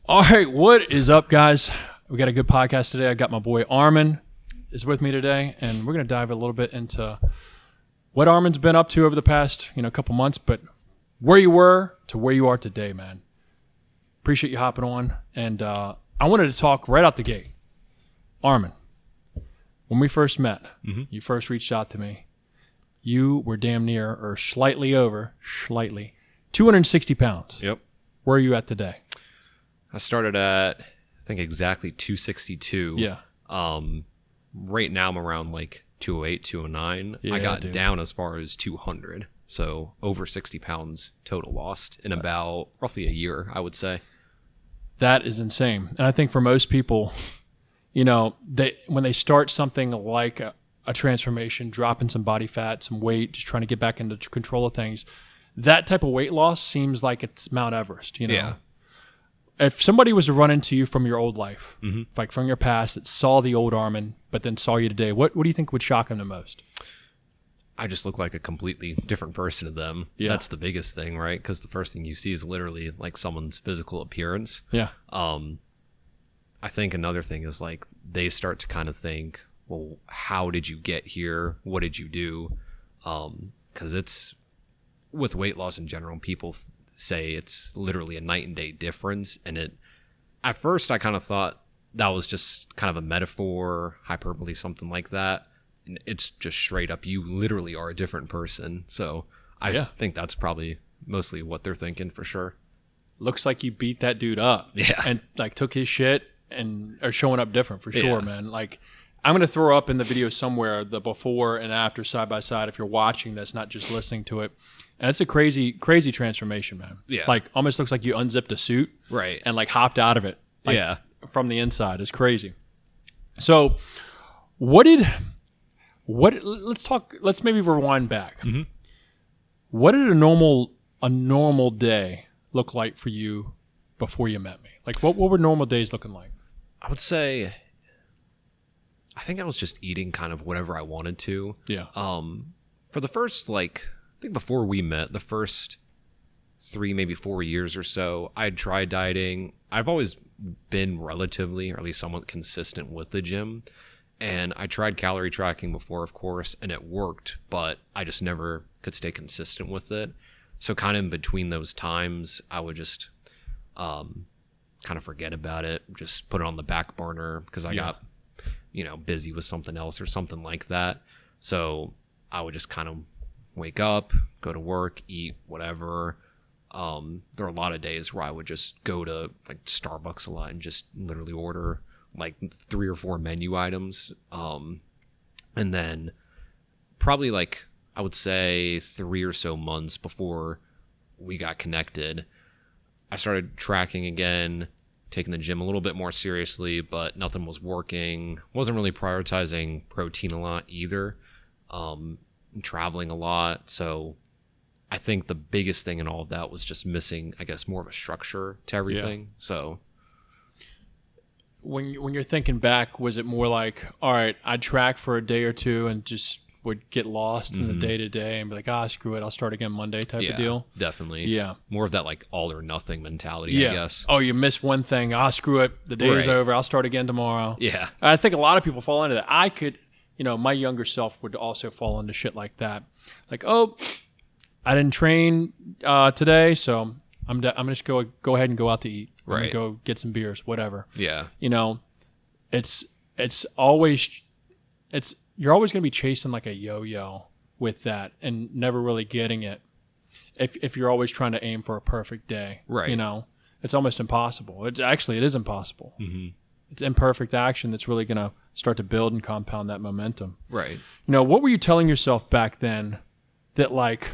All right, what is up, guys? We got a good podcast today. I got my boy Armin is with me today, and we're going to dive a little bit into what Armin's been up to over the past, couple months, but where you were to where you are today, man. Appreciate you hopping on, and I wanted to talk right out the gate. Armin, when we first met, you first reached out to me. You were damn near, or slightly over, 260 pounds. Yep. Where are you at today? I started at, I think, exactly 262. Yeah. Right now I'm around like 208, 209. Yeah, I got dude. down as far as 200. So over 60 pounds total lost in about roughly a year, I would say. That is insane. And I think for most people, when they start something like a transformation, dropping some body fat, some weight, just trying to get back into control of things, that type of weight loss seems like it's Mount Everest, Yeah. If somebody was to run into you from your old life, Mm-hmm. like from your past, that saw the old Armin, but then saw you today, what do you think would shock them the most? I just look like a completely different person to them. Yeah. That's the biggest thing, right? Because the first thing you see is literally like someone's physical appearance. Yeah. I think another thing is like they start to kind of think, well, how did you get here? What did you do? Because it's with weight loss in general, people say it's literally a night and day difference. And at first I kind of thought that was just kind of a metaphor, hyperbole, something like that. And it's just straight up, you literally are a different person. So I think that's probably mostly what they're thinking for sure. Looks like you beat that dude up. Yeah. And like took his shit and are showing up different for sure, Yeah. man. Like I'm going to throw up in the video somewhere the before and after side by side if you're watching this, not just listening to it. And it's a crazy, crazy transformation, man. Yeah. Like almost looks like you unzipped a suit Right. and like hopped out of it. Like, Yeah. From the inside. It's crazy. So let's maybe rewind back. Mm-hmm. What did a normal day look like for you before you met me? Like what were normal days looking like? I would say, I think I was just eating kind of whatever I wanted to. Yeah. For the first, I think before we met, the first 3, maybe 4 years or so, I had tried dieting. I've always been relatively, or at least somewhat consistent with the gym. And I tried calorie tracking before, of course, and it worked, but I just never could stay consistent with it. So kind of in between those times, I would just kind of forget about it, just put it on the back burner because I got, busy with something else or something like that. So I would just kind of wake up, go to work, eat, whatever. There are a lot of days where I would just go to like Starbucks a lot and just literally order like 3 or 4 menu items. And then probably like, I would say 3 or so months before we got connected, I started tracking again, taking the gym a little bit more seriously, but nothing was working. Wasn't really prioritizing protein a lot either. Traveling a lot. So I think the biggest thing in all of that was just missing, I guess, more of a structure to everything. Yeah. So When you're thinking back, was it more like, all right, I'd track for a day or two and just would get lost in the day to day and be like, screw it, I'll start again Monday type of deal? Definitely. Yeah. More of that like all or nothing mentality, Yeah. I guess. Oh, you missed one thing. Screw it. The day is Right. over. I'll start again tomorrow. Yeah. I think a lot of people fall into that. I could, my younger self would also fall into shit like that. Like, oh, I didn't train today, so I'm just go ahead and go out to eat. I'm gonna Right. go get some beers, whatever. Yeah. It's always you're always gonna be chasing like a yo-yo with that and never really getting it. If you're always trying to aim for a perfect day, Right. It's almost impossible. It is impossible. Mm-hmm. It's imperfect action that's really going to start to build and compound that momentum. Right. What were you telling yourself back then that like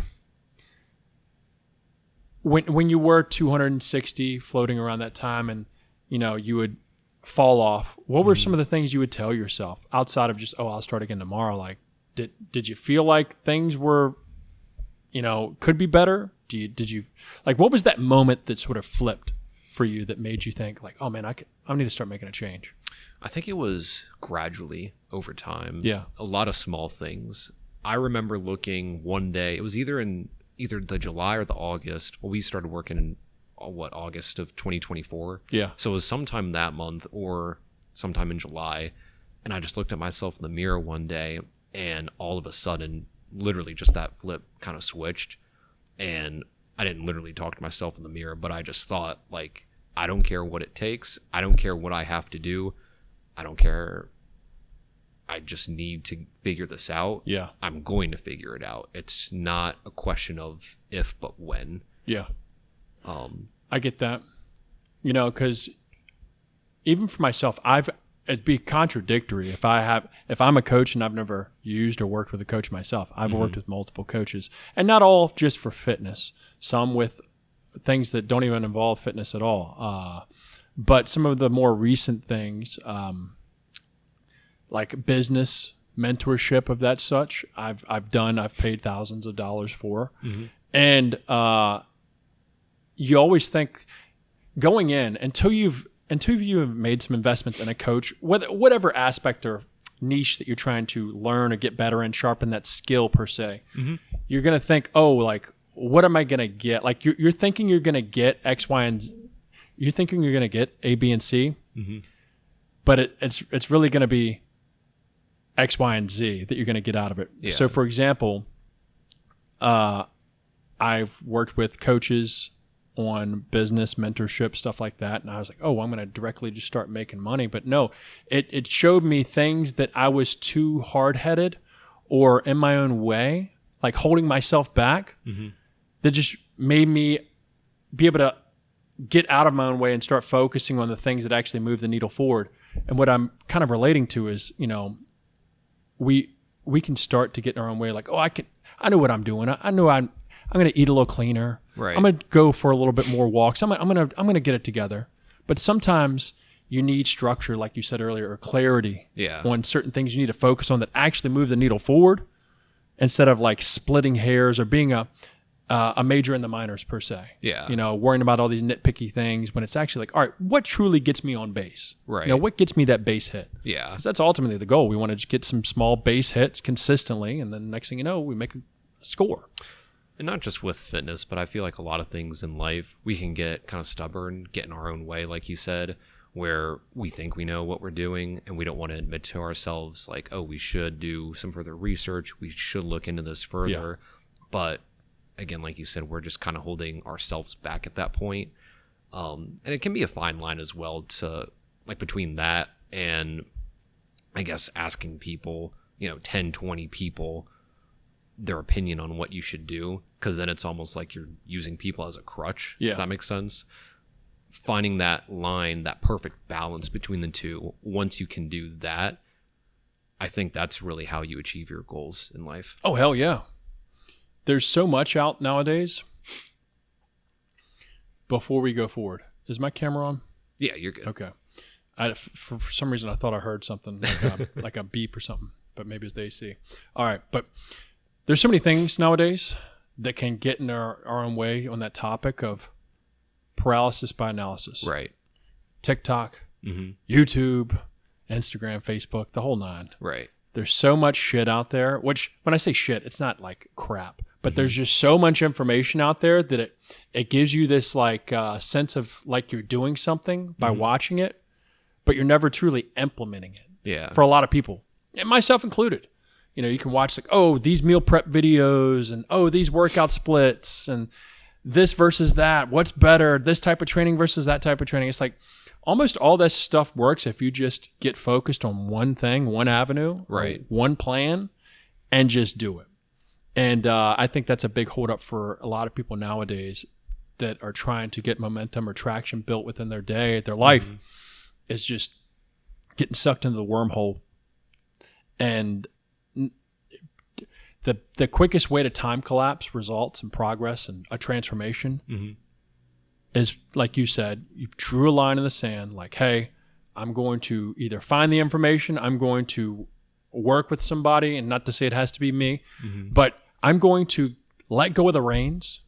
when you were 260 floating around that time and you would fall off, what were some of the things you would tell yourself outside of just, I'll start again tomorrow? Like did you feel like things were could be better? Did you like, what was that moment that sort of flipped for you that made you think like, oh man, I need to start making a change? I think it was gradually over time. Yeah. A lot of small things. I remember looking one day, it was either the July or the August. Well, we started working in August of 2024. Yeah. So it was sometime that month or sometime in July. And I just looked at myself in the mirror one day, and all of a sudden, literally just that flip kind of switched. And I didn't literally talk to myself in the mirror, but I just thought, like, I don't care what it takes. I don't care what I have to do. I don't care. I just need to figure this out. Yeah. I'm going to figure it out. It's not a question of if, but when. Yeah. I get that. You know, because even for myself, it'd be contradictory if I'm a coach and I've never used or worked with a coach myself. I've worked with multiple coaches, and not all just for fitness. Some with things that don't even involve fitness at all. But some of the more recent things, like business mentorship of that such, I've paid thousands of dollars for, and you always think going in until you have made some investments in a coach, whatever aspect or niche that you're trying to learn or get better and sharpen that skill per se, you're going to think, oh, like, what am I going to get? Like you're thinking you're going to get X, Y, and Z. You're thinking you're going to get A, B, and C, but it's really going to be X, Y, and Z that you're going to get out of it. Yeah. So, for example, I've worked with coaches on business mentorship, stuff like that. And I was like, oh, I'm going to directly just start making money. But no, it showed me things that I was too hard-headed or in my own way, like holding myself back, that just made me be able to get out of my own way and start focusing on the things that actually move the needle forward. And what I'm kind of relating to is, you know, we can start to get in our own way. Like, oh, I know what I'm doing. I know I'm going to eat a little cleaner. Right. I'm going to go for a little bit more walks. I'm going to get it together. But sometimes you need structure, like you said earlier, or clarity on certain things you need to focus on that actually move the needle forward, instead of like splitting hairs or being a major in the minors per se. Yeah. You know, worrying about all these nitpicky things when it's actually like, all right, what truly gets me on base? Right. You know, what gets me that base hit? Yeah. Because that's ultimately the goal. We want to just get some small base hits consistently, and then next thing you know, we make a score. And not just with fitness, but I feel like a lot of things in life, we can get kind of stubborn, get in our own way, like you said, where we think we know what we're doing and we don't want to admit to ourselves like, oh, we should do some further research. We should look into this further. But again, like you said, we're just kind of holding ourselves back at that point. And it can be a fine line as well to like between that and I guess asking people, 10, 20 people their opinion on what you should do. Cause then it's almost like you're using people as a crutch. Yeah. If that makes sense. Finding that line, that perfect balance between the two. Once you can do that, I think that's really how you achieve your goals in life. Oh, hell yeah. There's so much out nowadays. Before we go forward, is my camera on? Yeah, you're good. Okay. For some reason, I thought I heard something like a beep or something, but maybe it's the AC. All right. But there's so many things nowadays that can get in our own way on that topic of paralysis by analysis. Right. TikTok, YouTube, Instagram, Facebook, the whole nine. Right. There's so much shit out there, which when I say shit, it's not like crap, but there's just so much information out there that it gives you this like sense of like you're doing something by watching it, but you're never truly implementing it. Yeah. For a lot of people, and myself included. You can watch like, oh, these meal prep videos and oh, these workout splits and this versus that. What's better? This type of training versus that type of training. It's like almost all this stuff works if you just get focused on one thing, one avenue, right? One plan, and just do it. And I think that's a big holdup for a lot of people nowadays that are trying to get momentum or traction built within their day, their life, is just getting sucked into the wormhole. And the quickest way to time collapse results and progress and a transformation is, like you said, you drew a line in the sand like, hey, I'm going to either find the information, I'm going to work with somebody, and not to say it has to be me, but I'm going to let go of the reins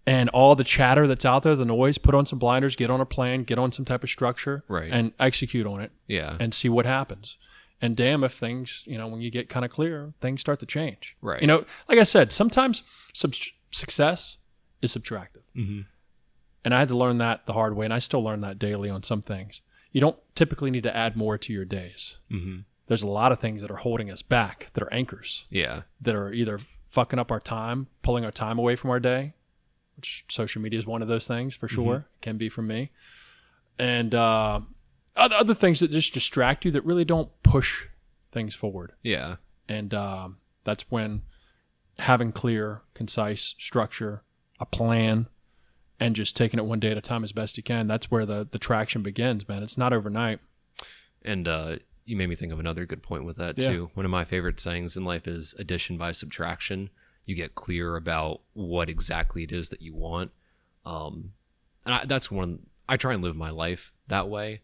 and all the chatter that's out there, the noise, put on some blinders, get on a plan, get on some type of structure, right, and execute on it, and see what happens. And damn if things, when you get kind of clear, things start to change. Right. Like I said, sometimes success is subtractive. And I had to learn that the hard way, and I still learn that daily on some things. You don't typically need to add more to your days. Mm-hmm. There's a lot of things that are holding us back, that are anchors, Yeah. that are either fucking up our time, pulling our time away from our day, which social media is one of those things for sure. Can be for me. And other things that just distract you that really don't push things forward. Yeah. And that's when having clear, concise structure, a plan, and just taking it one day at a time as best you can, that's where the traction begins, man. It's not overnight. And you made me think of another good point with that too. One of my favorite sayings in life is addition by subtraction. You get clear about what exactly it is that you want. That's one, I try and live my life that way.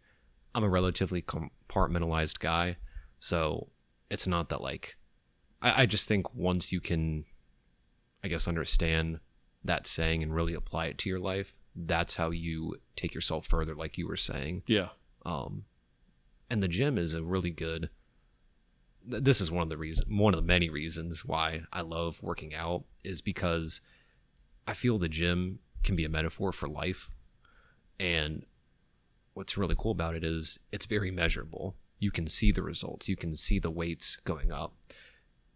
I'm a relatively compartmentalized guy. So it's not that like, I just think once you can, I guess, understand that saying and really apply it to your life, that's how you take yourself further, like you were saying. Yeah. And the gym is a really good, this is one of the many reasons why I love working out, is because I feel the gym can be a metaphor for life. And what's really cool about it is it's very measurable. You can see the results. You can see the weights going up.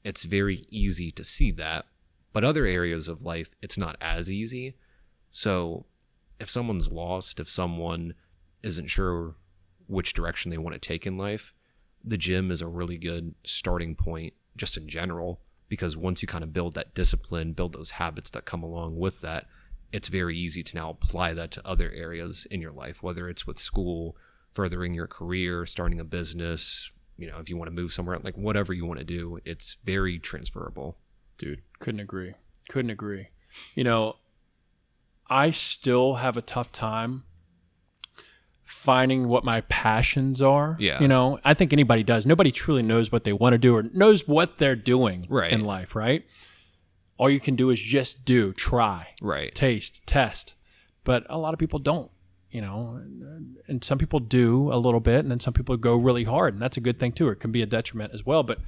It's very easy to see that. But other areas of life, it's not as easy. So if someone's lost, if someone isn't sure which direction they want to take in life, the gym is a really good starting point just in general, because once you kind of build that discipline, build those habits that come along with that, it's very easy to now apply that to other areas in your life, whether it's with school, furthering your career, starting a business, if you want to move somewhere, like whatever you want to do, it's very transferable. Dude, couldn't agree. I still have a tough time finding what my passions are. Yeah. I think anybody does. Nobody truly knows what they want to do or knows what they're doing Right. in life, right? All you can do is just try, Right. taste, test. But a lot of people don't, and some people do a little bit, and then some people go really hard, and that's a good thing too. Or it can be a detriment as well. But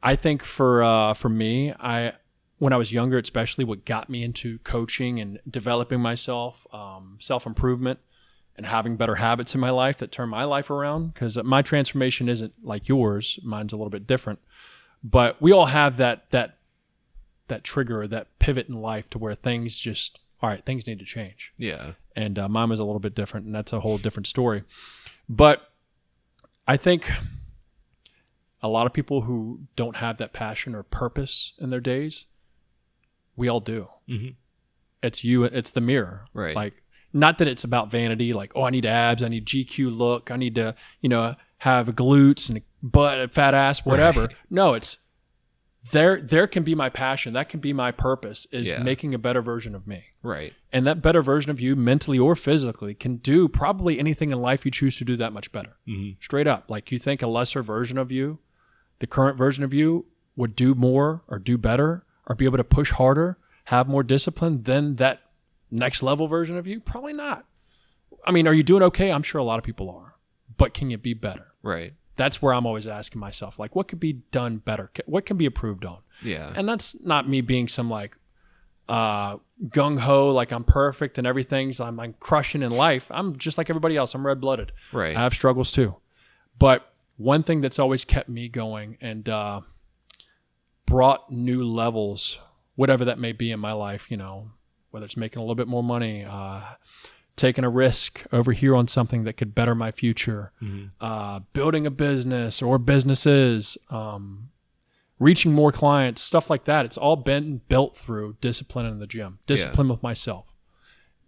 I think for me, when I was younger, especially, what got me into coaching and developing myself, self-improvement, and having better habits in my life that turn my life around, because my transformation isn't like yours. Mine's a little bit different. But we all have that trigger, that pivot in life to where things need to change. Yeah. And mine was a little bit different, and that's a whole different story. But I think a lot of people who don't have that passion or purpose in their days, we all do. Mm-hmm. It's the mirror. Right. Like, not that it's about vanity, like, oh, I need abs, I need GQ look, I need to, have glutes and a butt, a fat ass, whatever. Right. No, it's there can be my passion. That can be my purpose, is Yeah. making a better version of me. Right. And that better version of you, mentally or physically, can do probably anything in life you choose to do that much better. Mm-hmm. Straight up. Like, you think a lesser version of you, the current version of you, would do more or do better or be able to push harder, have more discipline than that next level version of you? Probably not. I mean, are you doing okay? I'm sure a lot of people are. But can you be better? Right. That's where I'm always asking myself, like, what could be done better? What can be improved on? Yeah. And that's not me being some like gung-ho, like I'm perfect and everything's, I'm crushing in life. I'm just like everybody else. I'm red-blooded. Right. I have struggles too. But one thing that's always kept me going and brought new levels, whatever that may be in my life, whether it's making a little bit more money, taking a risk over here on something that could better my future, building a business or businesses, reaching more clients, stuff like that. It's all been built through discipline in the gym, discipline with myself.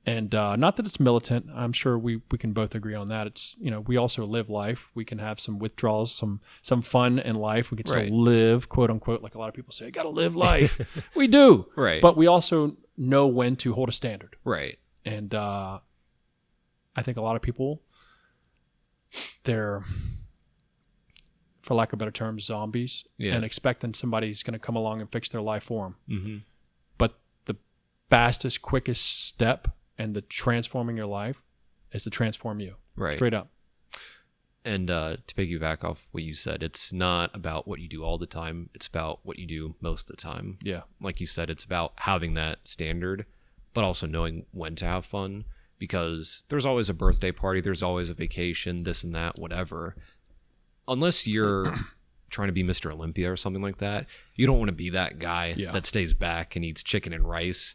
And not that it's militant. I'm sure we can both agree on that. It's, we also live life. We can have some withdrawals, some fun in life. We can still Right. live, quote unquote, like a lot of people say, you got to live life. We do. Right. But we also know when to hold a standard. Right. And I think a lot of people, they're, for lack of better terms, zombies, Yeah. and expecting somebody's going to come along and fix their life for them. Mm-hmm. But the fastest, quickest step in the transforming your life is to transform you. Right. Straight up. And to piggyback off what you said, it's not about what you do all the time. It's about what you do most of the time. Yeah. Like you said, it's about having that standard, but also knowing when to have fun. because there's always a birthday party, there's always a vacation, this and that, whatever. Unless you're trying to be Mr. Olympia or something like that, you don't want to be that guy that stays back and eats chicken and rice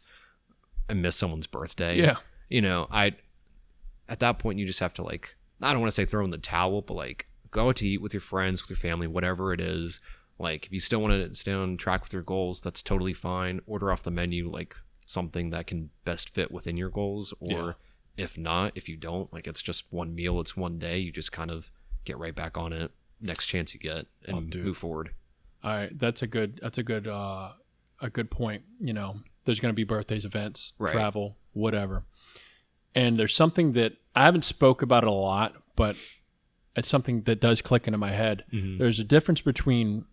and miss someone's birthday. Yeah. You know, at that point, you just have to, like, I don't want to say throw in the towel, but, like, go out to eat with your friends, with your family, whatever it is. Like, if you still want to stay on track with your goals, that's totally fine. Order off the menu, like, something that can best fit within your goals. Or if not, if you don't, like, it's just one meal, it's one day, you just kind of get right back on it next chance you get and move forward. All right. That's a good point. You know, there's going to be birthdays, events, travel, whatever. And there's something that I haven't spoke about it a lot, but it's something that does click into my head. Mm-hmm. There's a difference between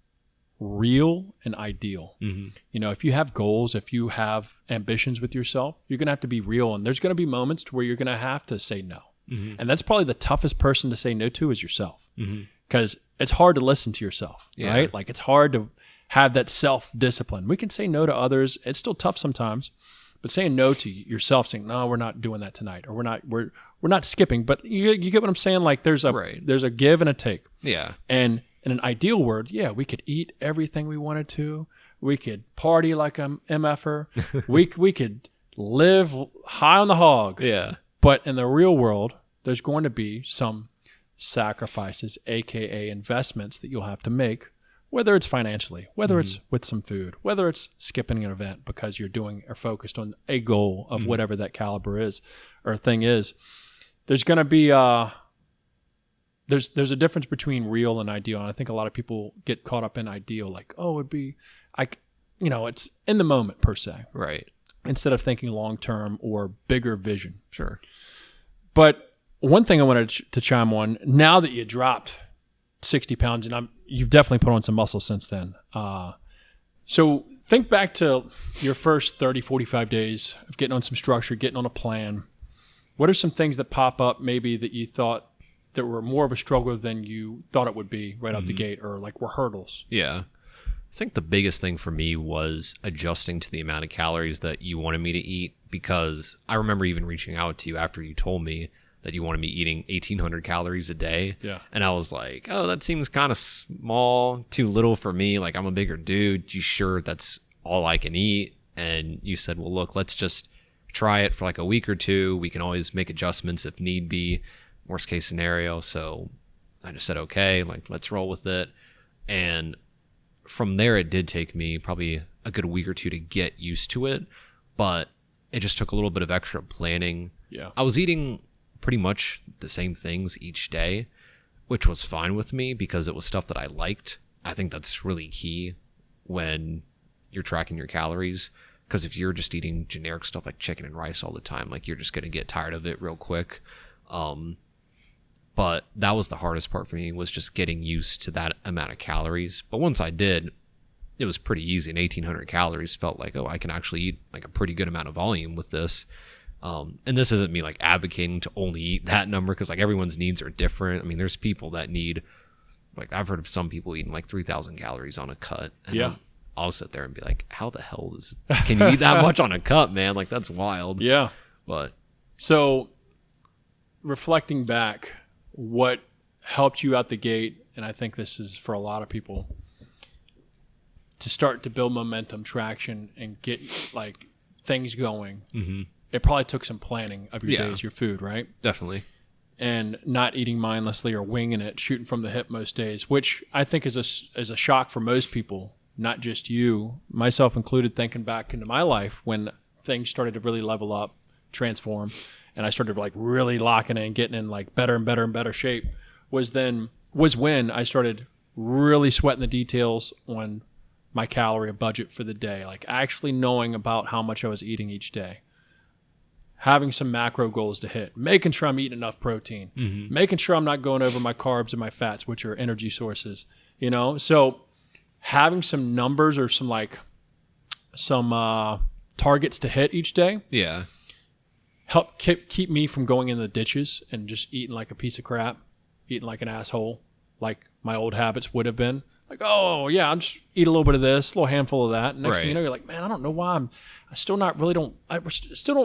real and ideal. Mm-hmm. You know, if you have goals, if you have ambitions with yourself, you're going to have to be real. And there's going to be moments where you're going to have to say no. Mm-hmm. And that's probably the toughest person to say no to is yourself. Because it's hard to listen to yourself, right? Like, it's hard to have that self-discipline. We can say no to others. It's still tough sometimes. But saying no to yourself, saying, no, we're not doing that tonight, or we're not skipping. But you get what I'm saying? Like, there's a give and a take. Yeah. And in an ideal world, we could eat everything we wanted to. We could party like I'm MFer. we could live high on the hog. Yeah. But in the real world, there's going to be some sacrifices, aka investments, that you'll have to make. Whether it's financially, whether it's with some food, whether it's skipping an event because you're doing or focused on a goal of whatever that caliber is or thing is, there's going to be there's a difference between real and ideal. And I think a lot of people get caught up in ideal, like, oh, it'd be, it's in the moment per se, right? Instead of thinking long term or bigger vision. Sure. But one thing I wanted to chime on, now that you dropped 60 pounds, and you've definitely put on some muscle since then. So think back to your first 30, 45 days of getting on some structure, getting on a plan. What are some things that pop up maybe that you thought that were more of a struggle than you thought it would be right out the gate, or like were hurdles? Yeah. I think the biggest thing for me was adjusting to the amount of calories that you wanted me to eat, because I remember even reaching out to you after you told me that you wanted me eating 1,800 calories a day. Yeah. And I was like, oh, that seems kind of small, too little for me. Like, I'm a bigger dude. You sure that's all I can eat? And you said, well, look, let's just try it for like a week or two. We can always make adjustments if need be, worst case scenario. So I just said, okay, like, let's roll with it. And from there, it did take me probably a good week or two to get used to it, but it just took a little bit of extra planning. Yeah. I was eating pretty much the same things each day, which was fine with me because it was stuff that I liked. I think that's really key when you're tracking your calories, because if you're just eating generic stuff like chicken and rice all the time, like, you're just going to get tired of it real quick. But that was the hardest part for me, was just getting used to that amount of calories. But once I did, it was pretty easy. And 1,800 calories felt like, oh, I can actually eat like a pretty good amount of volume with this. And this isn't me like advocating to only eat that number, because like everyone's needs are different. I mean, there's people that need, like, I've heard of some people eating like 3,000 calories on a cut. And I'll sit there and be like, how the hell can you eat that much on a cut, man? Like, that's wild. Yeah. But so reflecting back, what helped you out the gate, and I think this is for a lot of people, to start to build momentum, traction, and get like things going. It probably took some planning of your days, your food, right? Definitely. And not eating mindlessly or winging it, shooting from the hip most days, which I think is a shock for most people, not just you, myself included, thinking back into my life when things started to really level up, transform, and I started like really locking in, getting in like better and better and better shape, was when I started really sweating the details on my calorie budget for the day, like actually knowing about how much I was eating each day. Having some macro goals to hit, making sure I'm eating enough protein, making sure I'm not going over my carbs and my fats, which are energy sources, you know? So having some numbers or some targets to hit each day. Yeah. Help keep me from going in the ditches and just eating like a piece of crap, eating like an asshole, like my old habits would have been. Like, oh yeah, I'll just eat a little bit of this, a little handful of that. And next thing you Right. know, you're like, man, I don't know why I still don't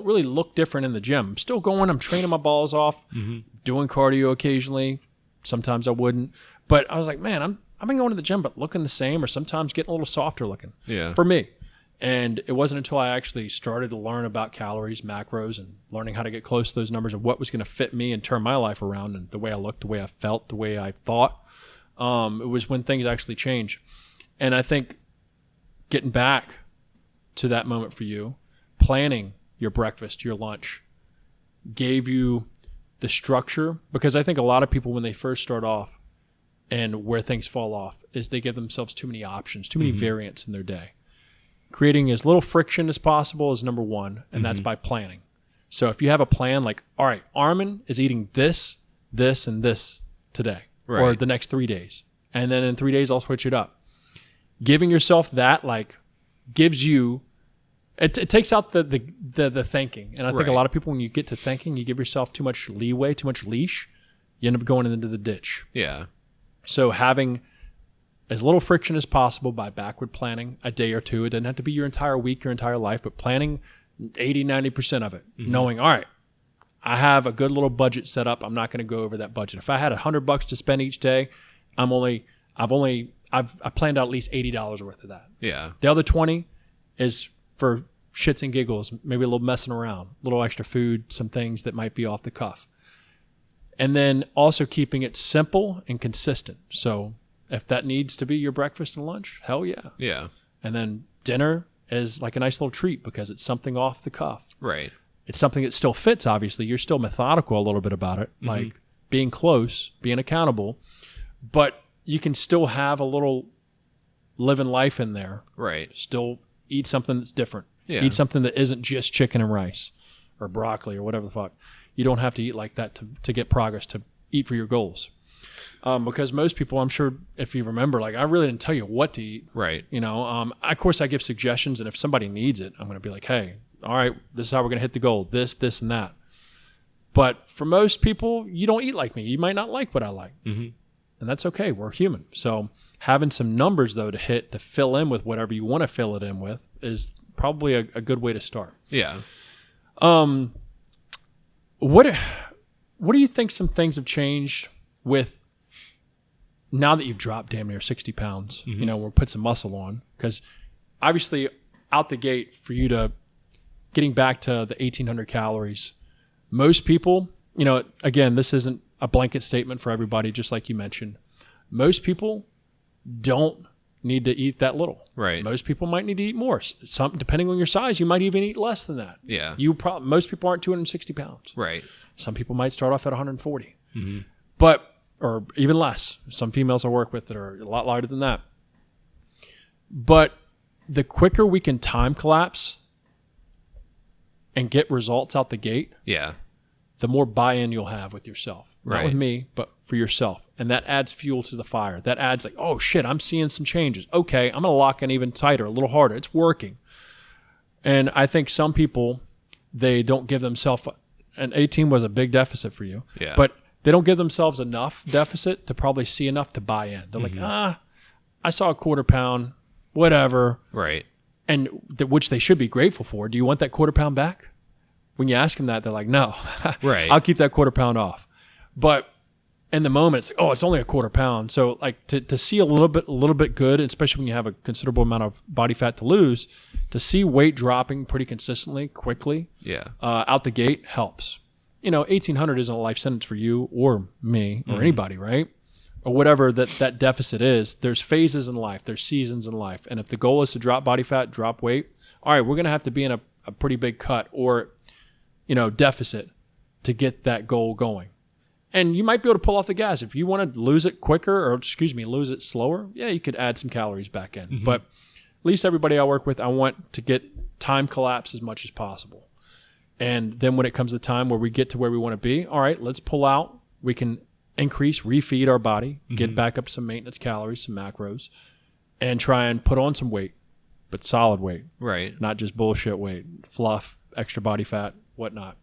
really look different in the gym. I'm still going, I'm training my balls off, doing cardio occasionally. Sometimes I wouldn't. But I was like, man, I've been going to the gym, but looking the same, or sometimes getting a little softer looking. Yeah. For me. And it wasn't until I actually started to learn about calories, macros, and learning how to get close to those numbers and what was going to fit me and turn my life around and the way I looked, the way I felt, the way I thought. It was when things actually changed. And I think getting back to that moment for you, planning your breakfast, your lunch, gave you the structure. Because I think a lot of people, when they first start off and where things fall off, is they give themselves too many options, too many variants in their day. Creating as little friction as possible is number one, and that's by planning. So if you have a plan like, all right, Armin is eating this, this, and this today, or Right. the next 3 days. And then in 3 days, I'll switch it up. Giving yourself that, like, gives you, it takes out the thinking. And I think a Right. lot of people, when you get to thinking, you give yourself too much leeway, too much leash, you end up going into the ditch. Yeah. So having as little friction as possible by backward planning a day or two. It doesn't have to be your entire week, your entire life, but planning 80, 90% of it. Knowing, all right, I have a good little budget set up. I'm not going to go over that budget. If I had $100 to spend each day, I've planned out at least $80 worth of that. Yeah. The other 20 is for shits and giggles, maybe a little messing around, a little extra food, some things that might be off the cuff. And then also keeping it simple and consistent. So if that needs to be your breakfast and lunch, hell yeah. Yeah. And then dinner is like a nice little treat because it's something off the cuff. Right. It's something that still fits, obviously. You're still methodical a little bit about it, like being close, being accountable, but you can still have a little living life in there. Right. Still eat something that's different. Yeah. Eat something that isn't just chicken and rice or broccoli or whatever the fuck. You don't have to eat like that to get progress, to eat for your goals. Because most people, I'm sure, if you remember, like I really didn't tell you what to eat. Right. You know, of course I give suggestions, and if somebody needs it, I'm going to be like, hey, all right, this is how we're going to hit the goal, this, and that. But for most people, you don't eat like me. You might not like what I like. And that's okay. We're human. So having some numbers, though, to hit, to fill in with whatever you want to fill it in with is probably a good way to start. Yeah. What do you think some things have changed with now that you've dropped damn near 60 pounds, you know, we'll put some muscle on? Because obviously out the gate for you to getting back to the 1,800 calories, most people, you know, again, this isn't a blanket statement for everybody, just like you mentioned. Most people don't need to eat that little. Right. Most people might need to eat more. Some, depending on your size, you might even eat less than that. Yeah. Most people aren't 260 pounds. Right. Some people might start off at 140, but or even less. Some females I work with that are a lot lighter than that. But the quicker we can time collapse and get results out the gate, Yeah. the more buy-in you'll have with yourself. Not Right. with me, but for yourself. And that adds fuel to the fire. That adds like, oh shit, I'm seeing some changes. Okay, I'm going to lock in even tighter, a little harder. It's working. And I think some people, they don't give themselves, and 18 was a big deficit for you. Yeah. But they don't give themselves enough deficit to probably see enough to buy in. They're like, I saw a quarter pound, whatever. Right. And which they should be grateful for. Do you want that quarter pound back? When you ask them that, they're like, no. Right. I'll keep that quarter pound off. But in the moment, it's like, oh, it's only a quarter pound. So like to see a little bit good, especially when you have a considerable amount of body fat to lose, to see weight dropping pretty consistently, quickly, Yeah. out the gate helps. You know, 1,800 isn't a life sentence for you or me or anybody, right? Or whatever that deficit is. There's phases in life. There's seasons in life. And if the goal is to drop body fat, drop weight, all right, we're going to have to be in a pretty big cut or, you know, deficit to get that goal going. And you might be able to pull off the gas. If you want to lose it quicker or, lose it slower, yeah, you could add some calories back in. But at least everybody I work with, I want to get time collapse as much as possible. And then when it comes to time where we get to where we want to be, all right, let's pull out. We can increase, refeed our body, get back up some maintenance calories, some macros, and try and put on some weight, but solid weight, Right. not just bullshit weight, fluff, extra body fat, whatnot.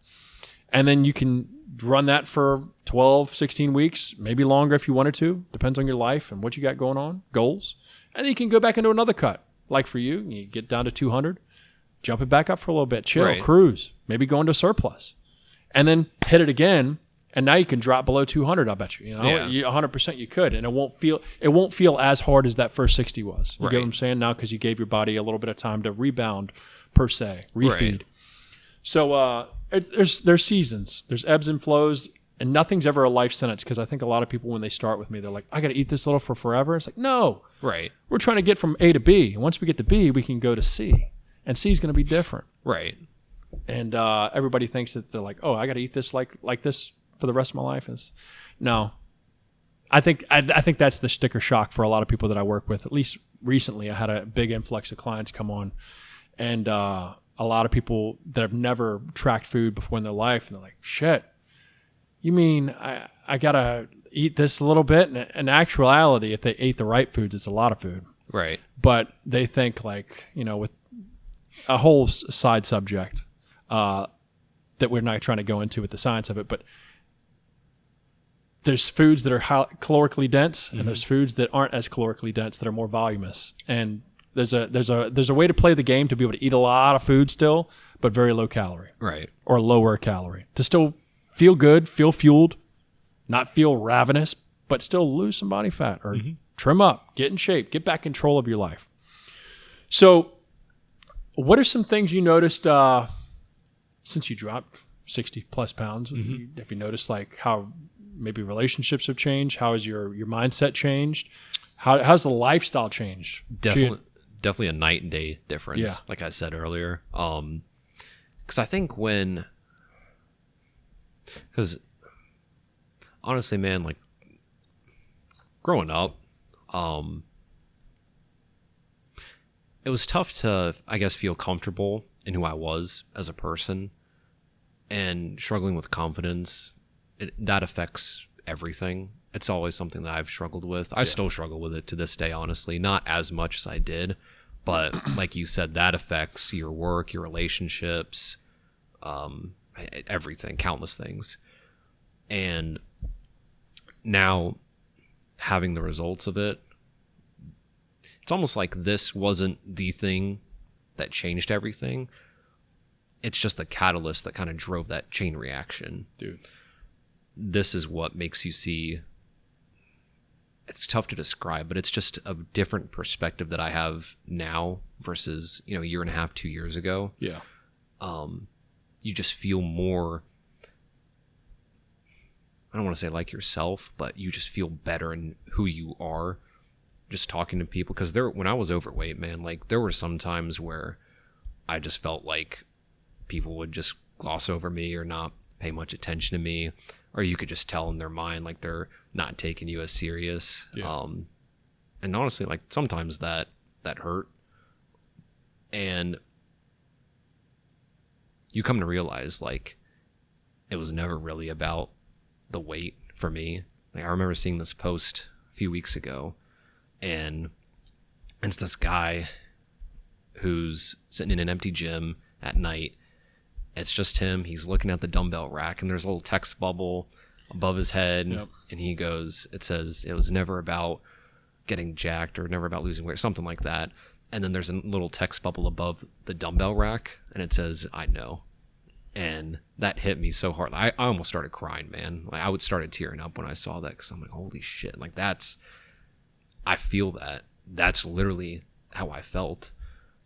And then you can run that for 12, 16 weeks, maybe longer if you wanted to. Depends on your life and what you got going on, goals. And then you can go back into another cut. Like for you get down to 200, jump it back up for a little bit, chill, cruise, maybe go into surplus. And then hit it again, and now you can drop below 200, I bet you. 100% you could, and it won't feel as hard as that first 60 was. You get what I'm saying? Now because you gave your body a little bit of time to rebound, per se, refeed. Right. So there's seasons, there's ebbs and flows, and nothing's ever a life sentence, because I think a lot of people, when they start with me, they're like, I got to eat this little for forever. It's like, no. Right. We're trying to get from A to B. And once we get to B, we can go to C. And C is going to be different. Right. And everybody thinks that they're like, oh, I got to eat this like this for the rest of my life. No. I think that's the sticker shock for a lot of people that I work with. At least recently, I had a big influx of clients come on, and a lot of people that have never tracked food before in their life, and they're like, shit, you mean I got to eat this a little bit? And in actuality, if they ate the right foods, it's a lot of food. Right. But they think, like, with a whole side subject that we're not trying to go into with the science of it, but there's foods that are calorically dense, and there's foods that aren't as calorically dense that are more voluminous. And there's a way to play the game to be able to eat a lot of food still, but very low calorie. Right. Or lower calorie. To still feel good, feel fueled, not feel ravenous, but still lose some body fat or trim up, get in shape, get back control of your life. So what are some things you noticed since you dropped 60 plus pounds? Have you noticed like how maybe relationships have changed? How has your mindset changed? How's the lifestyle changed? Definitely a night and day difference. Yeah. Like I said earlier. Because I think because honestly, man, like growing up, it was tough to, I guess, feel comfortable in who I was as a person, and struggling with confidence. That affects everything. It's always something that I've struggled with. I still struggle with it to this day, honestly. Not as much as I did, but like you said, that affects your work, your relationships, everything, countless things. And now having the results of it, it's almost like this wasn't the thing that changed everything. It's just the catalyst that kind of drove that chain reaction. Dude. This is what makes you see, it's tough to describe, but it's just a different perspective that I have now versus, a year and a half, 2 years ago. Yeah. You just feel more, I don't want to say like yourself, but you just feel better in who you are. Just talking to people, because when I was overweight, man, like there were some times where I just felt like people would just gloss over me or not pay much attention to me, or you could just tell in their mind like they're not taking you as serious. Yeah. And honestly, like sometimes that hurt, and you come to realize like it was never really about the weight for me. Like I remember seeing this post a few weeks ago, and it's this guy who's sitting in an empty gym at night. It's just him. He's looking at the dumbbell rack, and there's a little text bubble above his head. Yep. And it says, it was never about getting jacked or never about losing weight, something like that. And then there's a little text bubble above the dumbbell rack, and it says, I know. And that hit me so hard. I almost started crying, man. Like I started tearing up when I saw that, because I'm like, holy shit. Like I feel that. That's literally how I felt.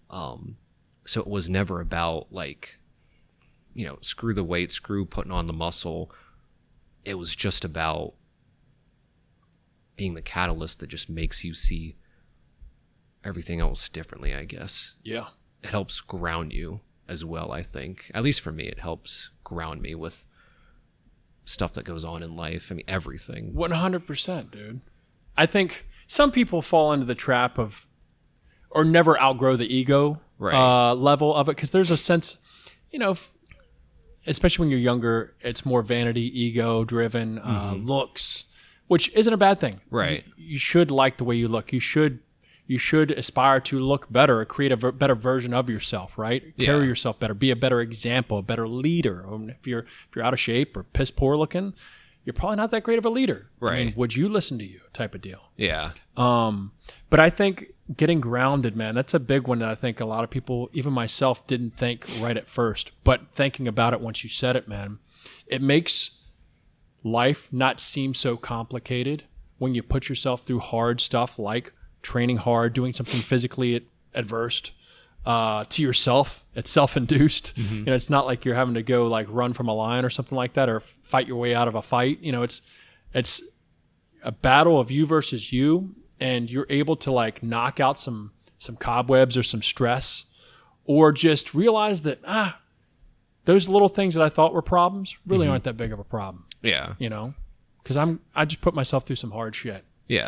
So it was never about like, screw the weight, screw putting on the muscle. It was just about being the catalyst that just makes you see everything else differently, I guess. Yeah. It helps ground you as well, I think. At least for me, it helps ground me with stuff that goes on in life. I mean, everything. 100%, dude. I think some people fall into the trap of, or never outgrow the ego level of it, because there's a sense, especially when you're younger, it's more vanity, ego driven, looks, which isn't a bad thing. Right. You should like the way you look. You should you should aspire to look better, create a better version of yourself, right? Carry yourself better, be a better example, a better leader. If you're out of shape or piss poor looking, you're probably not that great of a leader. Right. I mean, would you listen to you type of deal? Yeah. But I think getting grounded, man, that's a big one that I think a lot of people, even myself, didn't think right at first. But thinking about it once you said it, man, it makes life not seem so complicated when you put yourself through hard stuff like training hard, doing something physically adverse to yourself. It's self-induced. You know, it's not like you're having to go like run from a lion or something like that, or fight your way out of a fight. You know, it's a battle of you versus you, and you're able to like knock out some cobwebs or some stress, or just realize that those little things that I thought were problems really aren't that big of a problem. Yeah. You know, because I just put myself through some hard shit. Yeah.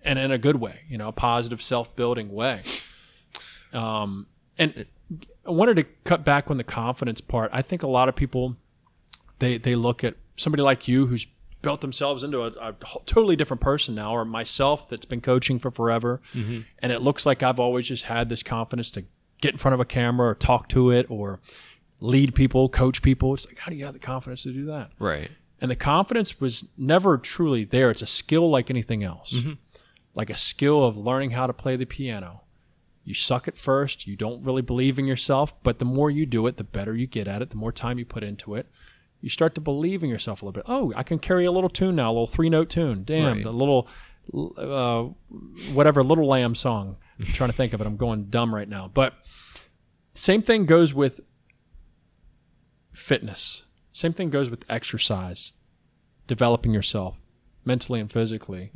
And in a good way, you know, a positive self-building way. And I wanted to cut back on the confidence part. I think a lot of people, they look at somebody like you who's built themselves into a totally different person now, or myself that's been coaching for forever. And it looks like I've always just had this confidence to get in front of a camera or talk to it or lead people, coach people. It's like, how do you have the confidence to do that? Right. And the confidence was never truly there. It's a skill like anything else. Like a skill of learning how to play the piano. You suck at first. You don't really believe in yourself, but the more you do it, the better you get at it, the more time you put into it. You start to believe in yourself a little bit. Oh, I can carry a little tune now, a little 3-note tune. Damn, the little, whatever, Little Lamb song. I'm trying to think of it. I'm going dumb right now. But same thing goes with fitness. Same thing goes with exercise, developing yourself mentally and physically.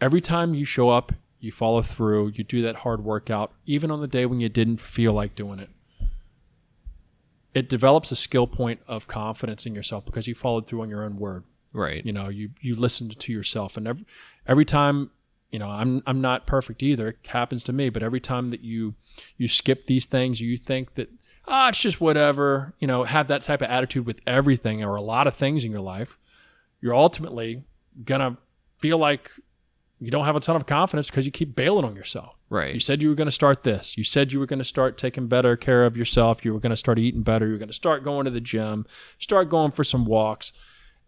Every time you show up, you follow through, you do that hard workout, even on the day when you didn't feel like doing it. It develops a skill point of confidence in yourself because you followed through on your own word. Right. You know, you listened to yourself. And every time, you know, I'm not perfect either. It happens to me. But every time that you skip these things, you think that, it's just whatever, you know, have that type of attitude with everything or a lot of things in your life, you're ultimately going to feel like you don't have a ton of confidence because you keep bailing on yourself. Right. You said you were going to start this. You said you were going to start taking better care of yourself. You were going to start eating better. You were going to start going to the gym, start going for some walks,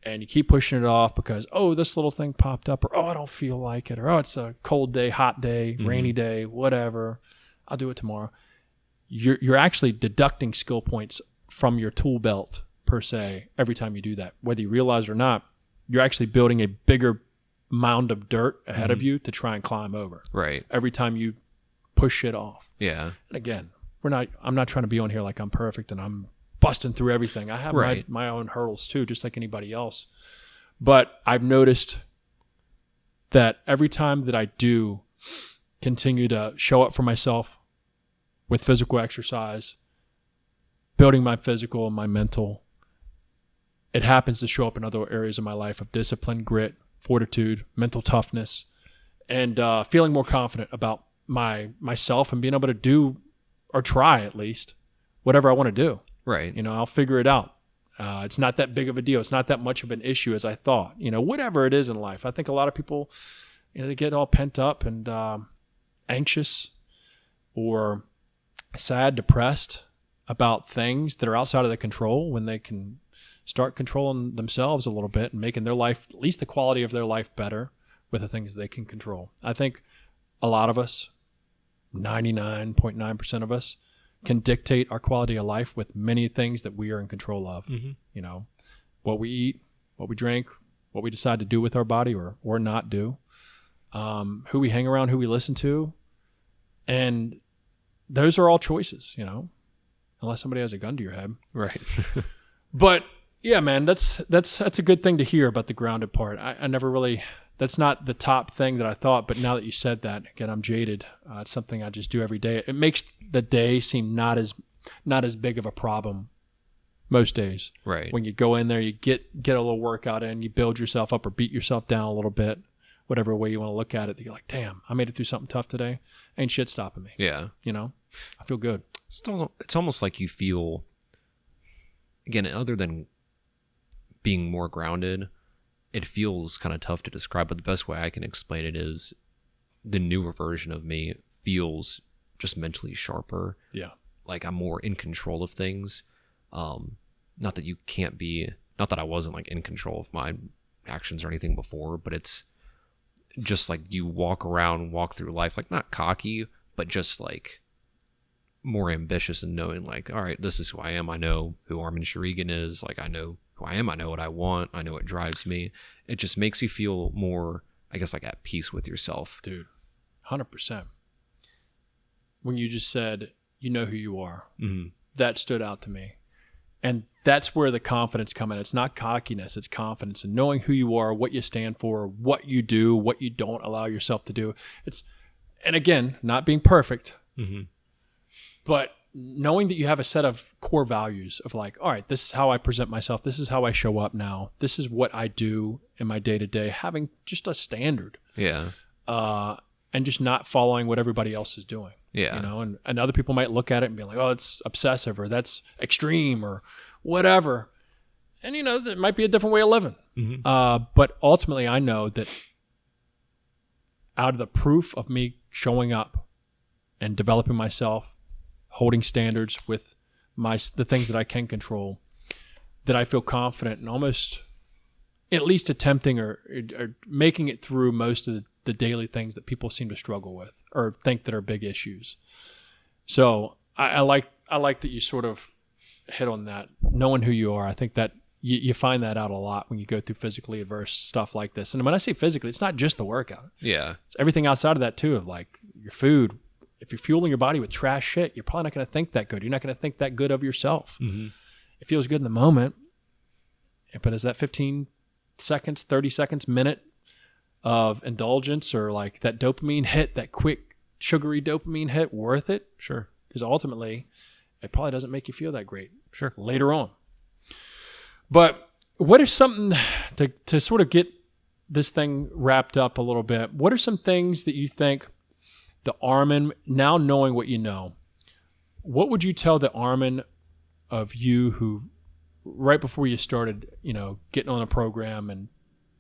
and you keep pushing it off because, this little thing popped up, or, I don't feel like it, or, it's a cold day, hot day, rainy day, whatever. I'll do it tomorrow. You're actually deducting skill points from your tool belt, per se, every time you do that. Whether you realize it or not, you're actually building a bigger mound of dirt ahead of you to try and climb over. Right. Every time you push it off. Yeah. And again, I'm not trying to be on here like I'm perfect and I'm busting through everything. I have my own hurdles too, just like anybody else. But I've noticed that every time that I do continue to show up for myself with physical exercise, building my physical and my mental, it happens to show up in other areas of my life of discipline, grit, fortitude, mental toughness, and feeling more confident about myself and being able to do, or try at least, whatever I want to do. Right. You know, I'll figure it out. It's not that big of a deal. It's not that much of an issue as I thought. You know, whatever it is in life. I think a lot of people, you know, they get all pent up and anxious or sad, depressed about things that are outside of their control when they can start controlling themselves a little bit and making their life, at least the quality of their life, better with the things they can control. I think a lot of us, 99.9% of us, can dictate our quality of life with many things that we are in control of. You know, what we eat, what we drink, what we decide to do with our body or not do, who we hang around, who we listen to. And those are all choices, you know, unless somebody has a gun to your head. Right. But yeah, man, that's a good thing to hear about the grounded part. I never really, that's not the top thing that I thought, but now that you said that, again, I'm jaded. It's something I just do every day. It makes the day seem not as big of a problem most days. Right. When you go in there, you get a little workout in, you build yourself up or beat yourself down a little bit, whatever way you want to look at it. You're like, damn, I made it through something tough today. Ain't shit stopping me. Yeah. You know, I feel good. It's almost like you feel, again, other than being more grounded, it feels kind of tough to describe, but the best way I can explain it is the newer version of me feels just mentally sharper. Yeah. Like I'm more in control of things. Not that you can't be, not that I wasn't like in control of my actions or anything before, but it's just like you walk through life, like not cocky, but just like more ambitious and knowing like, all right, this is who I am. I know who Armin Sharigan is. Like I know who I am. I know what I want. I know what drives me. It just makes you feel more, I guess, like at peace with yourself. Dude, 100%. When you just said, you know who you are, that stood out to me. And that's where the confidence comes in. It's not cockiness, it's confidence in knowing who you are, what you stand for, what you do, what you don't allow yourself to do. And again, not being perfect, but knowing that you have a set of core values of like, all right, this is how I present myself. This is how I show up now. This is what I do in my day-to-day, having just a standard. Yeah. And just not following what everybody else is doing. Yeah. You know, and other people might look at it and be like, oh, it's obsessive or that's extreme or whatever. And, you know, that might be a different way of living. But ultimately, I know that out of the proof of me showing up and developing myself, holding standards with the things that I can control, that I feel confident and almost at least attempting or making it through most of the daily things that people seem to struggle with or think that are big issues. So I like that you sort of hit on that, knowing who you are. I think that you find that out a lot when you go through physically adverse stuff like this. And when I say physically, it's not just the workout. Yeah. It's everything outside of that too, of like your food. If you're fueling your body with trash shit, you're probably not going to think that good. You're not going to think that good of yourself. It feels good in the moment, but is that 15 seconds, 30 seconds, minute of indulgence or like that dopamine hit, that quick sugary dopamine hit, worth it? Sure. Because ultimately, it probably doesn't make you feel that great. Sure. Later on. But what is something to sort of get this thing wrapped up a little bit? What are some things that you think the Armin, now knowing what you know, what would you tell the Armin of you who right before you started, you know, getting on a program and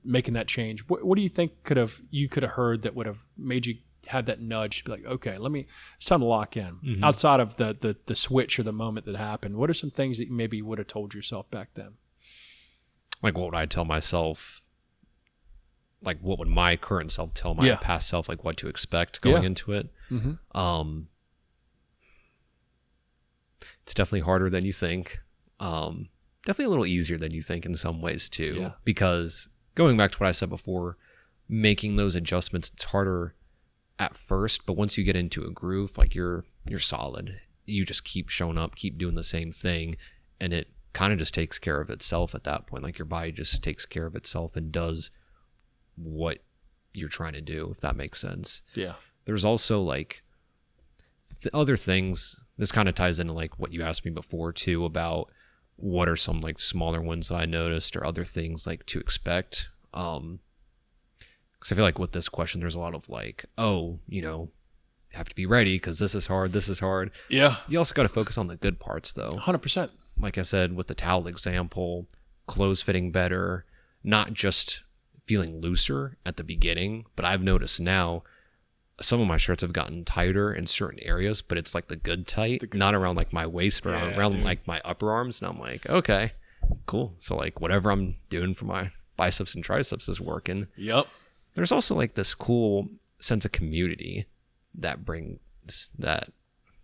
making that change? What do you think you could have heard that would have made you have that nudge to be like, okay, it's time to lock in outside of the switch or the moment that happened? What are some things that maybe you would have told yourself back then? Like, what would I tell myself? Like, what would my current self tell my past self? Like, what to expect going into it? It's definitely harder than you think. Definitely a little easier than you think in some ways too. Because going back to what I said before, making those adjustments, it's harder at first, but once you get into a groove, like you're solid. You just keep showing up, keep doing the same thing, and it kind of just takes care of itself at that point. Like your body just takes care of itself and does what you're trying to do, if that makes sense. Yeah. There's also like other things. This kind of ties into like what you asked me before too about what are some like smaller ones that I noticed or other things like to expect. Because I feel like with this question, there's a lot of like, oh, you know, you have to be ready because this is hard. This is hard. Yeah. You also got to focus on the good parts though. 100%. Like I said, with the towel example, clothes fitting better, not just feeling looser at the beginning, but I've noticed now some of my shirts have gotten tighter in certain areas, but it's like the good tight, not around like my waist, but around like my upper arms. And I'm like, okay, cool. So like whatever I'm doing for my biceps and triceps is working. Yep. There's also like this cool sense of community that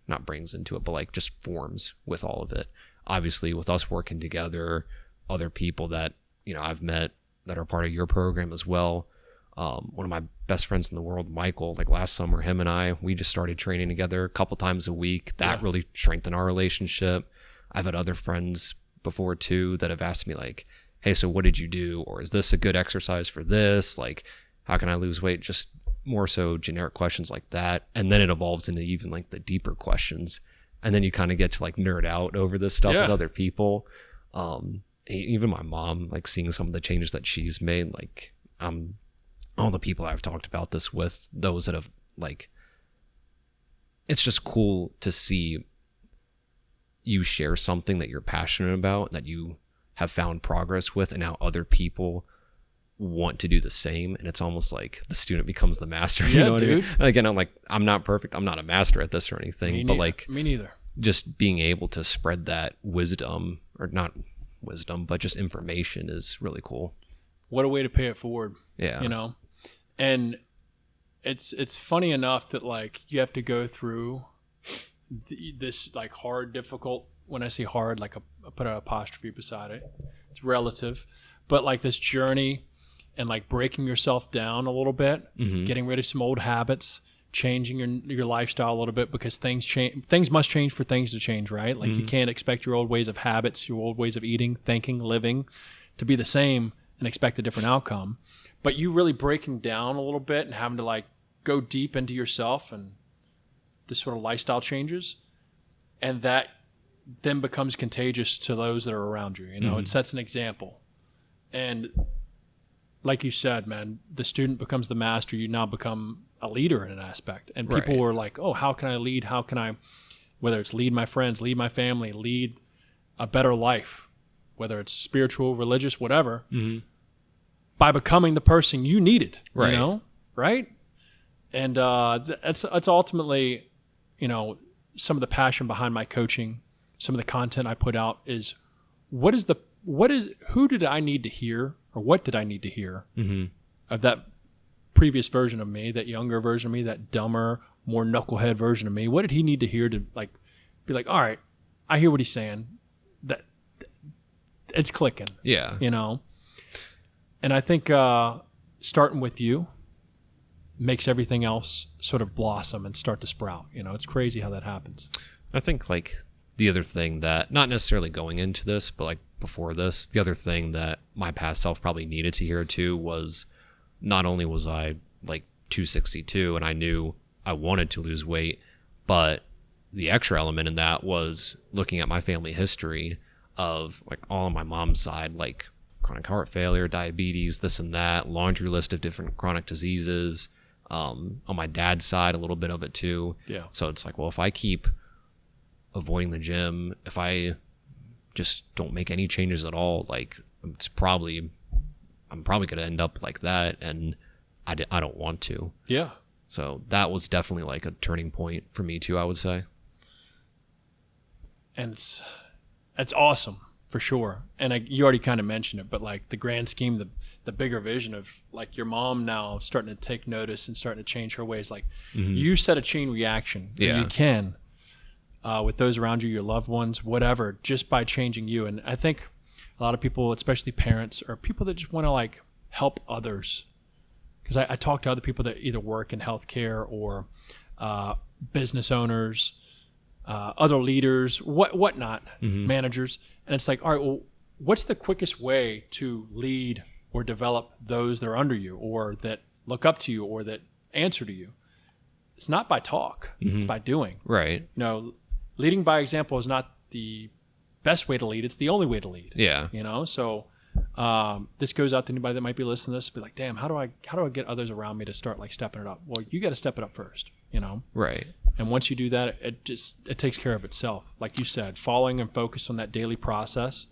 not brings into it, but like just forms with all of it. Obviously with us working together, other people that, you know, I've met that are part of your program as well. One of my best friends in the world, Michael, like last summer, him and I, we just started training together a couple times a week. That really strengthened our relationship. I've had other friends before too that have asked me like, hey, so what did you do? Or is this a good exercise for this? Like, how can I lose weight? Just more so generic questions like that. And then it evolves into even like the deeper questions. And then you kind of get to like nerd out over this stuff with other people. Even my mom, like seeing some of the changes that she's made, like all the people I've talked about this with, those that have like, it's just cool to see you share something that you're passionate about, that you have found progress with, and how other people want to do the same, and it's almost like the student becomes the master. You Yeah, know what dude. I mean? Again, I'm like, I'm not perfect. I'm not a master at this or anything, but like Me neither. just being able to spread that wisdom, or not wisdom, but just information is really cool. What a way to pay it forward. Yeah. You know, and it's funny enough that like you have to go through this like hard, difficult. When I say hard, like I put an apostrophe beside it. It's relative, but like this journey and like breaking yourself down a little bit, getting rid of some old habits, changing your lifestyle a little bit, because things change. Things must change for things to change, right? Like you can't expect your old ways of habits, your old ways of eating, thinking, living to be the same and expect a different outcome. But you really breaking down a little bit and having to like go deep into yourself and this sort of lifestyle changes, and that then becomes contagious to those that are around you. You know, it sets an example. And like you said, man, the student becomes the master. You now become a leader in an aspect. And people were like, oh, how can I lead? How can I, whether it's lead my friends, lead my family, lead a better life, whether it's spiritual, religious, whatever, by becoming the person you needed, Right. you know, right? And that's ultimately, you know, some of the passion behind my coaching, some of the content I put out is who did I need to hear, or what did I need to hear of that previous version of me, that younger version of me, that dumber, more knucklehead version of me? What did he need to hear to like be like, all right, I hear what he's saying. That it's clicking. Yeah. You know? And I think starting with you makes everything else sort of blossom and start to sprout. You know, it's crazy how that happens. I think like the other thing that, not necessarily going into this, but like before this, the other thing that my past self probably needed to hear too was, not only was I like 262 and I knew I wanted to lose weight, but the extra element in that was looking at my family history of like all on my mom's side, like chronic heart failure, diabetes, this and that, laundry list of different chronic diseases. On my dad's side, a little bit of it too. Yeah. So it's like, well, if I keep avoiding the gym, if I just don't make any changes at all, like I'm probably going to end up like that, and I don't want to. Yeah. So that was definitely like a turning point for me too, I would say. And it's awesome for sure. And you already kind of mentioned it, but like the grand scheme, the bigger vision of like your mom now starting to take notice and starting to change her ways. Like you set a chain reaction. Yeah. You can with those around you, your loved ones, whatever, just by changing you. And I think a lot of people, especially parents, or people that just want to like help others. Because I talk to other people that either work in healthcare or business owners, other leaders, whatnot, managers. And it's like, all right, well, what's the quickest way to lead or develop those that are under you, or that look up to you, or that answer to you? It's not by talk, it's by doing. Right. You know, leading by example is not the best way to lead. It's the only way to lead. Yeah. You know, so this goes out to anybody that might be listening to this, be like, damn, how do I get others around me to start like stepping it up? Well, you got to step it up first, you know? Right. And once you do that, it takes care of itself. Like you said, following and focus on that daily process,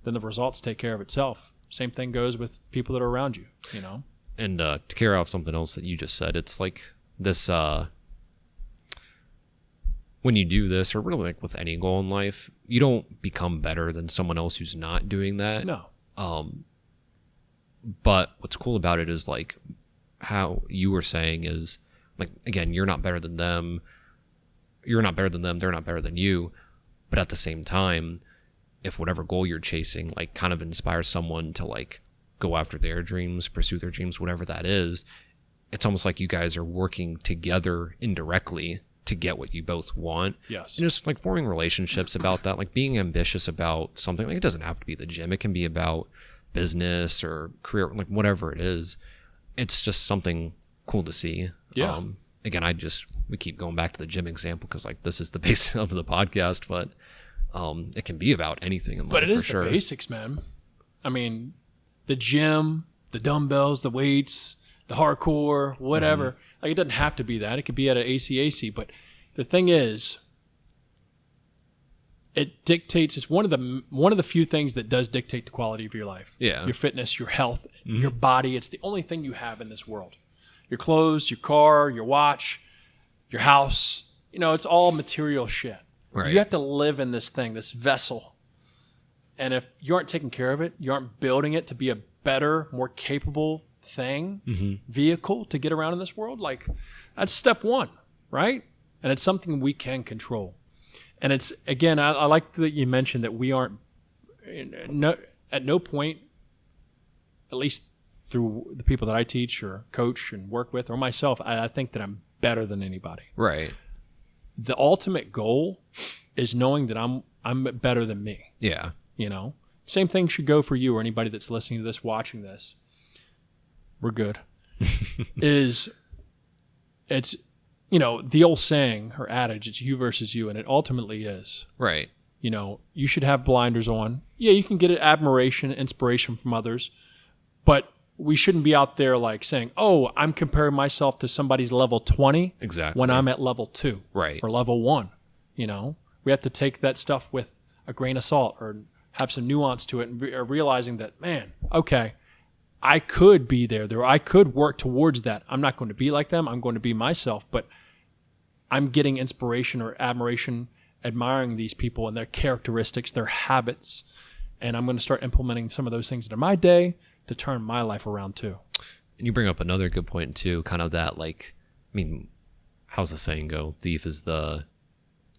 then the results take care of itself. Same thing goes with people that are around you, you know? And to carry off something else that you just said, it's like this, when you do this, or really like with any goal in life, you don't become better than someone else who's not doing that. No. But what's cool about it is like how you were saying is like, again, you're not better than them. You're not better than them. They're not better than you. But at the same time, if whatever goal you're chasing, like kind of inspires someone to like go after their dreams, pursue their dreams, whatever that is, it's almost like you guys are working together indirectly to get what you both want. Yes. And just like forming relationships about that, like being ambitious about something. Like it doesn't have to be the gym. It can be about business or career, like whatever it is. It's just something cool to see. Yeah. Again, we keep going back to the gym example because like this is the base of the podcast, but it can be about anything in life. But it is for sure. the basics, man. I mean, the gym, the dumbbells, the weights, the hardcore, whatever. Like it doesn't have to be that. It could be at an ACAC. But the thing is, it dictates. It's one of the few things that does dictate the quality of your life. Yeah. Your fitness, your health, your body. It's the only thing you have in this world. Your clothes, your car, your watch, your house. It's all material shit. Right. You have to live in this thing, this vessel. And if you aren't taking care of it, you aren't building it to be a better, more capable thing, vehicle to get around in this world, like that's step one, right? And it's something we can control. And it's, again, I like that you mentioned that we aren't, at no point, at least through the people that I teach or coach and work with, or myself, I think that I'm better than anybody. Right. The ultimate goal is knowing that I'm better than me. Yeah. Same thing should go for you or anybody that's listening to this, watching this. We're good. It's the old saying or adage, it's you versus you, and it ultimately is. Right. You should have blinders on. Yeah, you can get admiration, inspiration from others, but we shouldn't be out there like saying, oh, I'm comparing myself to somebody's level 20 Exactly. when I'm at level 2 Right. or level 1. We have to take that stuff with a grain of salt or have some nuance to it and realizing that, man, okay, I could be there. I could work towards that. I'm not going to be like them. I'm going to be myself, but I'm getting inspiration or admiration, admiring these people and their characteristics, their habits, and I'm going to start implementing some of those things into my day to turn my life around too. And you bring up another good point too, kind of that, like, how's the saying go? Thief is the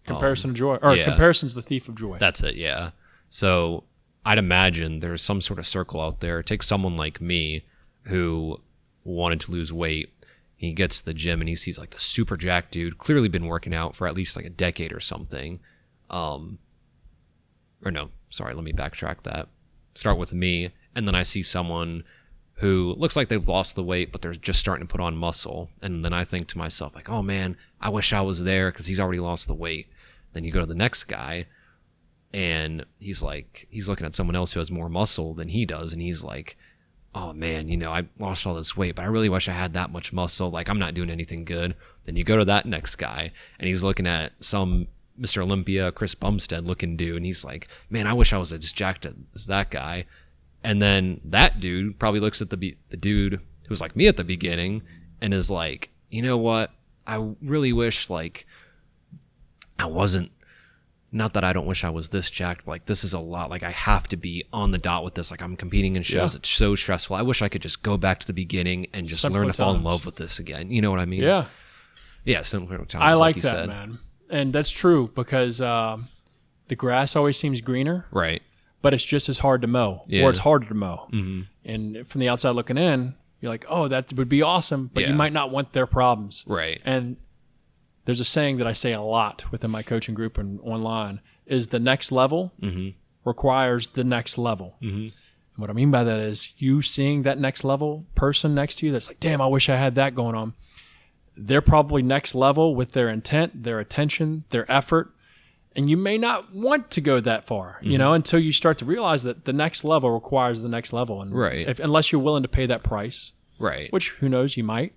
comparison of joy, or yeah. comparison's the thief of joy. That's it, yeah. So I'd imagine there's some sort of circle out there. Take someone like me who wanted to lose weight. He gets to the gym and he sees like the super jacked dude, clearly been working out for at least like a decade or something. Or no, sorry, let me backtrack that. Start with me, and then I see someone who looks like they've lost the weight, but they're just starting to put on muscle. And then I think to myself, like, oh man, I wish I was there because he's already lost the weight. Then you go to the next guy, and he's looking at someone else who has more muscle than he does, and he's like, oh man, I lost all this weight, but I really wish I had that much muscle. Like, I'm not doing anything good. Then you go to that next guy, and he's looking at some Mr. Olympia, Chris Bumstead looking dude, and he's like, man, I wish I was as jacked as that guy. And then that dude probably looks at the dude who was like me at the beginning and is like, you know what? I really wish like I wasn't, not that I don't wish I was this jacked, but like this is a lot. Like I have to be on the dot with this. Like I'm competing in shows. Yeah. It's so stressful. I wish I could just go back to the beginning and just learn to fall in love with this again. You know what I mean? Yeah. Yeah. Simpler times. I like you that, said. Man. And that's true because the grass always seems greener. Right. But it's just as hard to mow, yeah. or it's harder to mow. Mm-hmm. And from the outside looking in, you're like, oh, that would be awesome, but you might not want their problems. Right. And there's a saying that I say a lot within my coaching group and online is the next level requires the next level. Mm-hmm. And what I mean by that is you seeing that next level person next to you that's like, damn, I wish I had that going on. They're probably next level with their intent, their attention, their effort. And you may not want to go that far, until you start to realize that the next level requires the next level. And right. Unless you're willing to pay that price, right? Which, who knows, you might.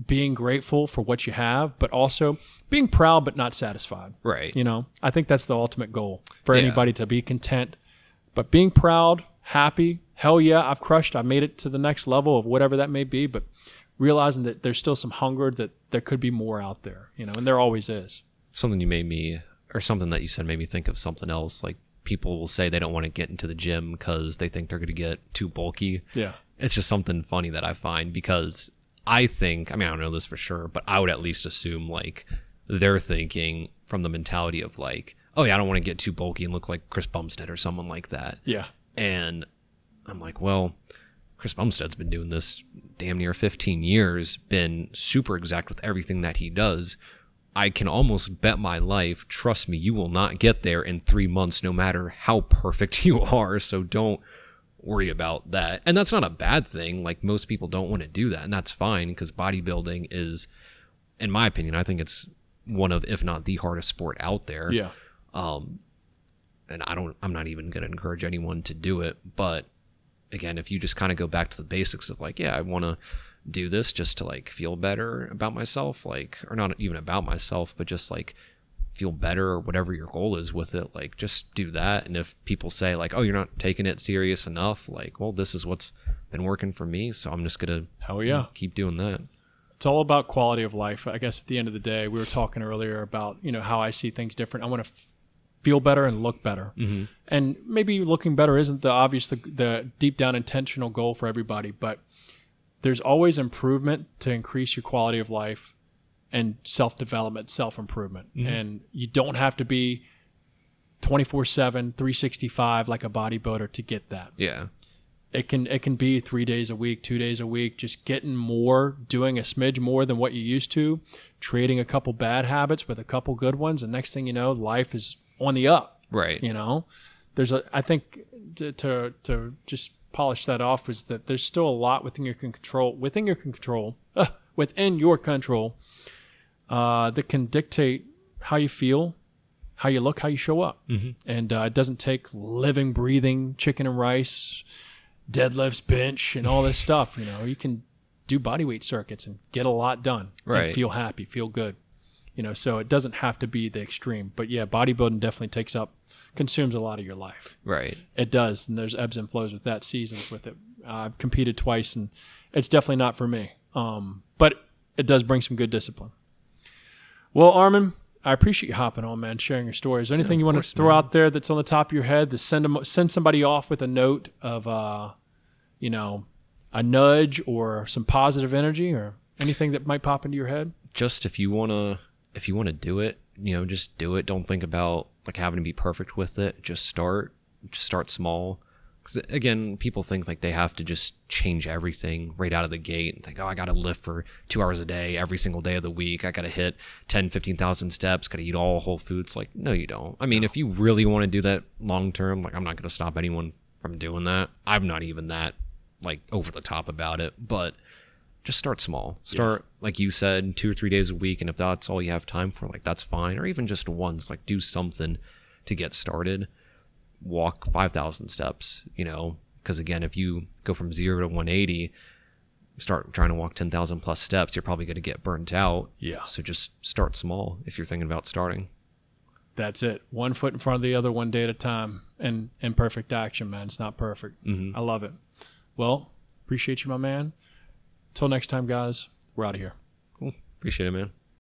Being grateful for what you have, but also being proud but not satisfied. Right. I think that's the ultimate goal for anybody, to be content. But being proud, happy, hell yeah, I've crushed, I made it to the next level of whatever that may be, but realizing that there's still some hunger, that there could be more out there, and there always is. Something something that you said made me think of something else. Like people will say they don't want to get into the gym because they think they're going to get too bulky. Yeah. It's just something funny that I find because I think, I don't know this for sure, but I would at least assume like they're thinking from the mentality of like, oh yeah, I don't want to get too bulky and look like Chris Bumstead or someone like that. Yeah. And I'm like, well, Chris Bumstead's been doing this damn near 15 years, been super exact with everything that he does. I can almost bet my life, trust me, you will not get there in 3 months no matter how perfect you are, so don't worry about that. And that's not a bad thing. Like, most people don't want to do that, and that's fine, because bodybuilding is, in my opinion, I think it's one of, if not the hardest sport out there. Yeah. And I'm not even going to encourage anyone to do it, but again, if you just kind of go back to the basics of like, yeah, I want to do this just to like feel better about myself, like, or not even about myself, but just like feel better or whatever your goal is with it, like just do that. And if people say like, oh, you're not taking it serious enough, like, well, this is what's been working for me, so I'm just gonna Hell yeah. keep doing that. It's all about quality of life. I guess at the end of the day, we were talking earlier about, how I see things different. I want to feel better and look better. Mm-hmm. And maybe looking better isn't the deep down intentional goal for everybody, but there's always improvement to increase your quality of life and self-development, self-improvement. Mm-hmm. And you don't have to be 24/7, 365 like a bodybuilder to get that. Yeah. It can be 3 days a week, 2 days a week, just getting more, doing a smidge more than what you used to, trading a couple bad habits with a couple good ones, and next thing you know, life is on the up. Right. I think to just polish that off was that there's still a lot within your control that can dictate how you feel, how you look, how you show up. Mm-hmm. And it doesn't take living, breathing chicken and rice, deadlifts, bench, and all this stuff. You can do bodyweight circuits and get a lot done. Right. And feel happy, feel good. So it doesn't have to be the extreme. But yeah, bodybuilding definitely consumes a lot of your life. Right. It does, and there's ebbs and flows with that, seasons with it. I've competed twice, and it's definitely not for me. But it does bring some good discipline. Well, Armin, I appreciate you hopping on, man, sharing your story. Is there anything you want to throw out there that's on the top of your head to send somebody off with a note of, a nudge or some positive energy or anything that might pop into your head? Just if you want to do it, just do it. Don't think about like having to be perfect with it. Just start small. Because again, people think like they have to just change everything right out of the gate and think, oh, I got to lift for 2 hours a day every single day of the week. I got to hit 10, 15,000 steps. Got to eat all whole foods. Like, no, you don't. I mean, if you really want to do that long term, like I'm not going to stop anyone from doing that. I'm not even that like over the top about it, but just start small. Start, like you said, 2 or 3 days a week. And if that's all you have time for, like that's fine. Or even just once, like do something to get started. Walk 5,000 steps, because again, if you go from 0 to 180, start trying to walk 10,000 plus steps, you're probably going to get burnt out. Yeah. So just start small if you're thinking about starting. That's it. One foot in front of the other, one day at a time, and imperfect action, man. It's not perfect. Mm-hmm. I love it. Well, appreciate you, my man. Till next time, guys, we're out of here. Cool. Appreciate it, man.